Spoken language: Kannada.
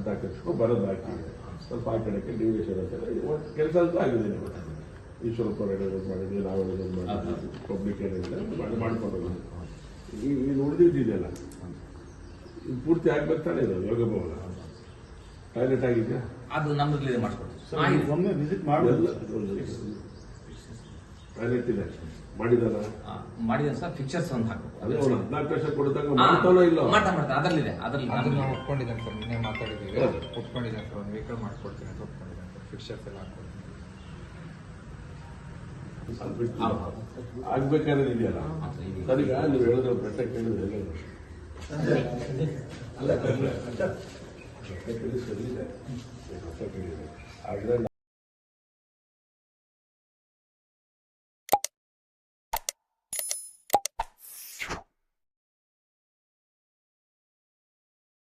ಅಡ್ಡ ಕಟ್ಸ್ಕೊಂಡು ಬರೋದು ಹಾಕಿ ಸ್ವಲ್ಪ ಆ ಕಡೆಗೆ ಡಿವಿಷನ್ ಅಂತೆಲ್ಲ ಕೆಲಸ ಅಂತೂ ಆಗಿದೆ ನಿಮಗೆ. ಈಶ್ವರಪ್ಪ ಮಾಡಿದ್ವಿ, ನಾವೆಲ್ಲ ಮಾಡಿದ್ವಿ, ಪಬ್ಲಿಕ್ ಏನಿದೆ ಮಾಡ್ಕೊಂಡು ಈಗ ಉಳಿದಿದ್ದೆಲ್ಲ ಇದು ಪೂರ್ತಿ ಆಗ್ಬೇಕು ತಾನೇ ಇದು ಯೋಗ ಭವನ. ಟಾಯ್ಲೆಟ್ ಆಗಿದೆಯಾ? ಅದು ನಮ್ಮಲ್ಲಿ ಮಾಡಿಸ್ಕೊಡ್ತೀವಿ. ಒಮ್ಮೆ ವಿಸಿಟ್ ಮಾಡೋದು. ಟಾಯ್ಲೆಟ್ ಇದೆ ಮಾಡಿದ ಸರ್ ಫಿಕ್ಚರ್ಸ್ ಒಂದು ಹಾಕಬೇಕು. ಅದೇ ಅವ್ರು 14 ವರ್ಷ ಕೊಡ್ತಾಗ ಮಾಡ್ತಾನೋ ಇಲ್ಲ ಮಾಡ್ತಾ ಅದರಲ್ಲಿದೆ. ಅದರಲ್ಲಿ ನಾವು ಒಪ್ಕೊಂಡಿದ್ದೇನೆ ಸರ್, ನಿನ್ನೆ ಮಾತಾಡಿದ್ದೀವಿ, ಒಪ್ಕೊಂಡಿದ್ದೇನೆ ಸರ್. ಒಂದು ವೆಹಿಕಲ್ ಮಾಡ್ಕೊಡ್ತೀನಿ ಅಂತ ಒಪ್ಕೊಂಡಿದ್ದೇನೆ ಸರ್. ಫಿಕ್ಚರ್ಸ್ ಎಲ್ಲ ಹಾಕ್ಕೊಡ್ತೀನಿ. ಆಗ್ಬೇಕಾದ್ರೆ ಇದೆಯಲ್ಲ ಸರಿಗ ನೀವು ಹೇಳಿದ್ರೆ ಬೆಟ್ಟ ಕೇಳಿದ್ರೆ ಅಲ್ಲ